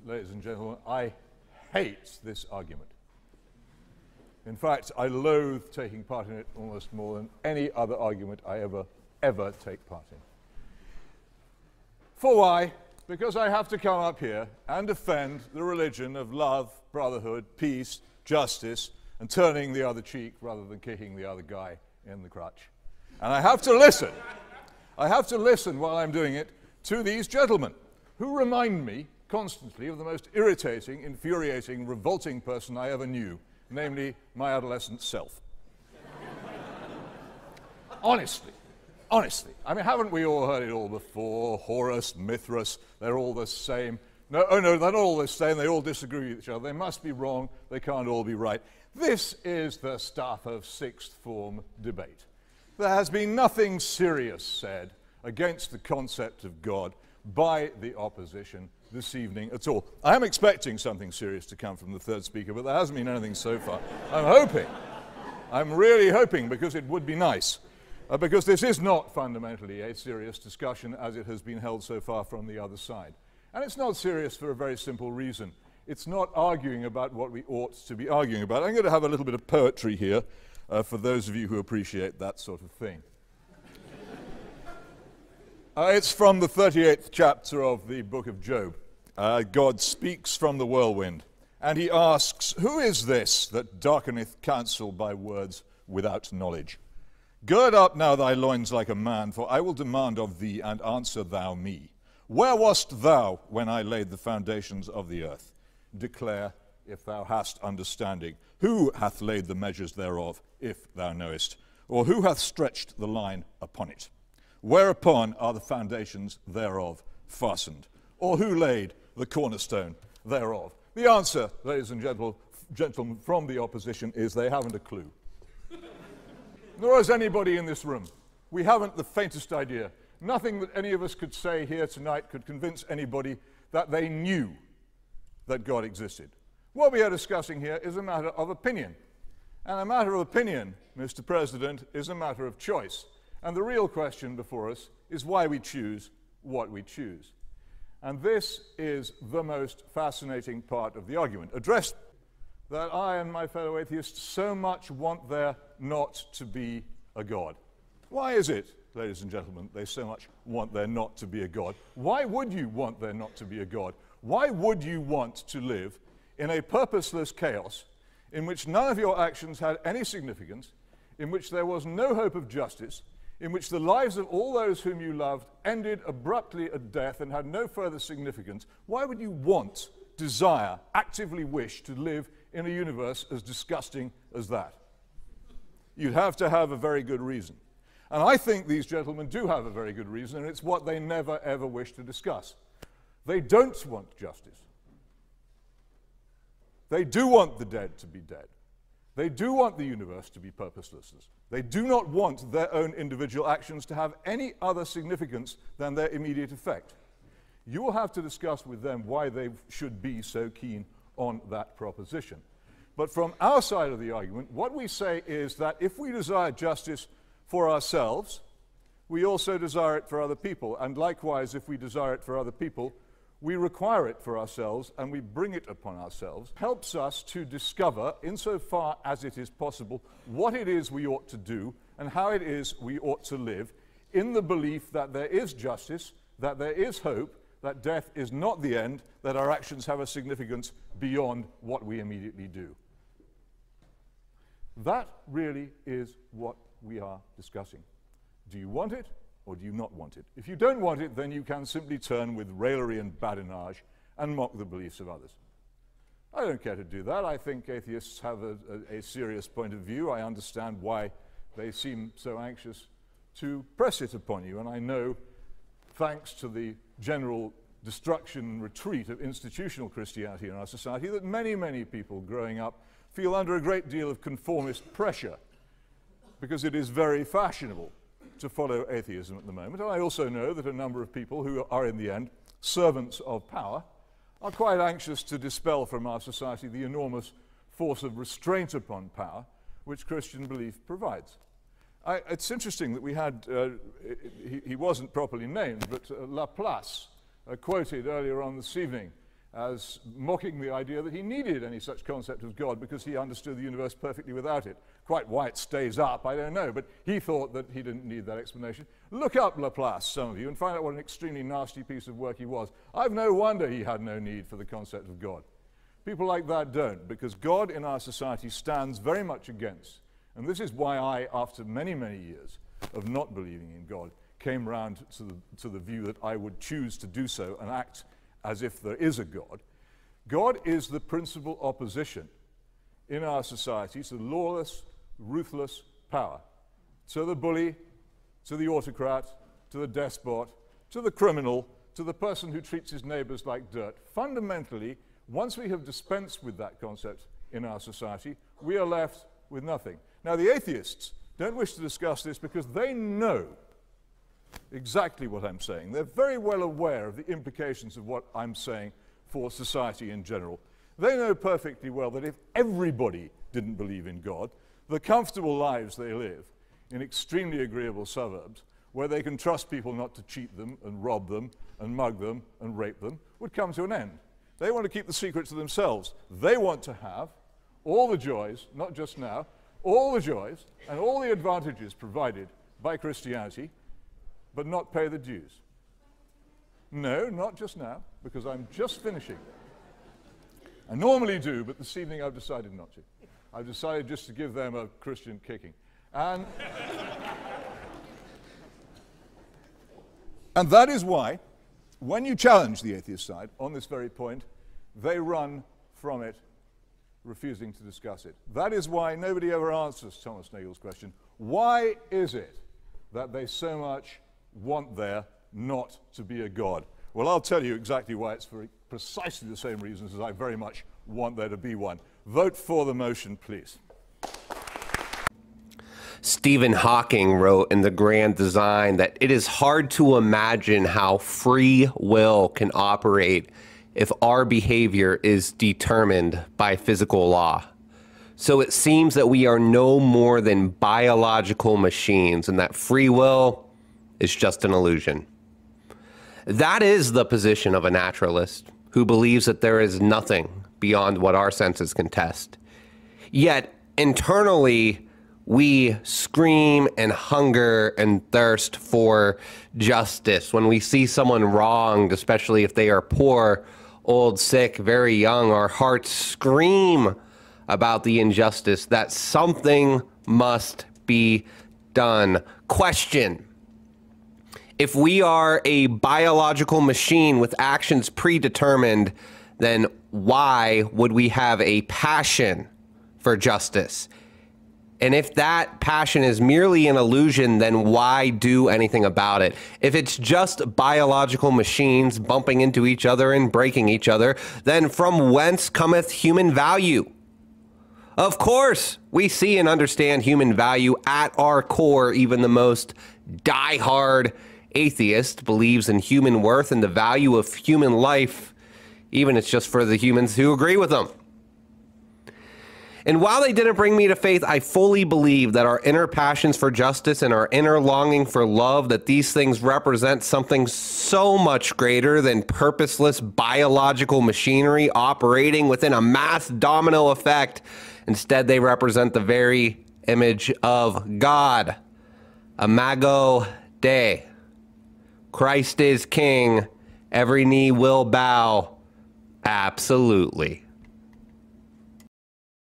Ladies and gentlemen, I hate this argument. In fact, I loathe taking part in it almost more than any other argument I ever take part in. For why? Because I have to come up here and defend the religion of love, brotherhood, peace, justice, and turning the other cheek rather than kicking the other guy in the crotch. And I have to listen. I have to listen while I'm doing it to these gentlemen who remind me constantly of the most irritating, infuriating, revolting person I ever knew, namely my adolescent self. Honestly. I mean, haven't we all heard it all before? Horus, Mithras, they're all the same. No, oh no, they're not all the same. They all disagree with each other. They must be wrong. They can't all be right. This is the stuff of sixth form debate. There has been nothing serious said against the concept of God by the opposition this evening at all. I am expecting something serious to come from the third speaker, but there hasn't been anything so far. I'm really hoping, because it would be nice, because this is not fundamentally a serious discussion as it has been held so far from the other side. And it's not serious for a very simple reason. It's not arguing about what we ought to be arguing about. I'm going to have a little bit of poetry here for those of you who appreciate that sort of thing. It's from the 38th chapter of the book of Job. God speaks from the whirlwind, and he asks, "Who is this that darkeneth counsel by words without knowledge? Gird up now thy loins like a man, for I will demand of thee, and answer thou me. Where wast thou when I laid the foundations of the earth? Declare, if thou hast understanding. Who hath laid the measures thereof, if thou knowest? Or who hath stretched the line upon it? Whereupon are the foundations thereof fastened? Or who laid the cornerstone thereof?" The answer, ladies and gentlemen, from the opposition is they haven't a clue. Nor has anybody in this room. We haven't the faintest idea. Nothing that any of us could say here tonight could convince anybody that they knew that God existed. What we are discussing here is a matter of opinion. And a matter of opinion, Mr. President, is a matter of choice. And the real question before us is why we choose what we choose. And this is the most fascinating part of the argument, addressed that I and my fellow atheists so much want there not to be a God. Why is it, ladies and gentlemen, they so much want there not to be a God? Why would you want there not to be a God? Why would you want to live in a purposeless chaos in which none of your actions had any significance, in which there was no hope of justice, in which the lives of all those whom you loved ended abruptly at death and had no further significance? Why would you want, desire, actively wish to live in a universe as disgusting as that? You'd have to have a very good reason. And I think these gentlemen do have a very good reason, and it's what they never ever wish to discuss. They don't want justice. They do want the dead to be dead. They do want the universe to be purposeless. They do not want their own individual actions to have any other significance than their immediate effect. You will have to discuss with them why they should be so keen on that proposition. But from our side of the argument, what we say is that if we desire justice for ourselves, we also desire it for other people. And likewise, if we desire it for other people, we require it for ourselves and we bring it upon ourselves. Helps us to discover, insofar as it is possible, what it is we ought to do and how it is we ought to live, in the belief that there is justice, that there is hope, that death is not the end, that our actions have a significance beyond what we immediately do. That really is what we are discussing. Do you want it, or do you not want it? If you don't want it, then you can simply turn with raillery and badinage and mock the beliefs of others. I don't care to do that. I think atheists have a serious point of view. I understand why they seem so anxious to press it upon you, and I know, thanks to the general destruction and retreat of institutional Christianity in our society, that many, many people growing up feel under a great deal of conformist pressure because it is very fashionable to follow atheism at the moment. And I also know that a number of people who are in the end servants of power are quite anxious to dispel from our society the enormous force of restraint upon power which Christian belief provides. It's interesting that we had, he wasn't properly named, but Laplace quoted earlier on this evening as mocking the idea that he needed any such concept as God because he understood the universe perfectly without it. Quite why it stays up, I don't know, but he thought that he didn't need that explanation. Look up Laplace, some of you, and find out what an extremely nasty piece of work he was. I've no wonder he had no need for the concept of God. People like that don't, because God in our society stands very much against. And this is why I, after many, many years of not believing in God, came round to the view that I would choose to do so and act as if there is a God. God is the principal opposition in our society to lawless, ruthless power. To the bully, to the autocrat, to the despot, to the criminal, to the person who treats his neighbors like dirt. Fundamentally, once we have dispensed with that concept in our society, we are left with nothing. Now, the atheists don't wish to discuss this because they know exactly what I'm saying. They're very well aware of the implications of what I'm saying for society in general. They know perfectly well that if everybody didn't believe in God, the comfortable lives they live in extremely agreeable suburbs, where they can trust people not to cheat them and rob them and mug them and rape them, would come to an end. They want to keep the secret to themselves. They want to have all the joys, not just now, all the joys and all the advantages provided by Christianity, but not pay the dues. No, not just now, because I'm just finishing. I normally do, but this evening I've decided not to. I've decided just to give them a Christian kicking. And that is why, when you challenge the atheist side on this very point, they run from it, refusing to discuss it. That is why nobody ever answers Thomas Nagel's question, why is it that they so much want there not to be a God? Well, I'll tell you exactly why. It's for precisely the same reasons as I very much want there to be one. Vote for the motion, please. Stephen Hawking wrote in The Grand Design that it is hard to imagine how free will can operate if our behavior is determined by physical law. So it seems that we are no more than biological machines and that free will is just an illusion. That is the position of a naturalist who believes that there is nothing beyond what our senses can test. Yet internally, we scream and hunger and thirst for justice. When we see someone wronged, especially if they are poor, old, sick, very young, our hearts scream about the injustice that something must be done. Question: if we are a biological machine with actions predetermined, then why would we have a passion for justice? And if that passion is merely an illusion, then why do anything about it? If it's just biological machines bumping into each other and breaking each other, then from whence cometh human value? Of course, we see and understand human value at our core. Even the most diehard atheist believes in human worth and the value of human life, even if it's just for the humans who agree with them. And while they didn't bring me to faith, I fully believe that our inner passions for justice and our inner longing for love, that these things represent something so much greater than purposeless biological machinery operating within a mass domino effect. Instead, they represent the very image of God. Imago Dei. Christ is King. Every knee will bow. Absolutely.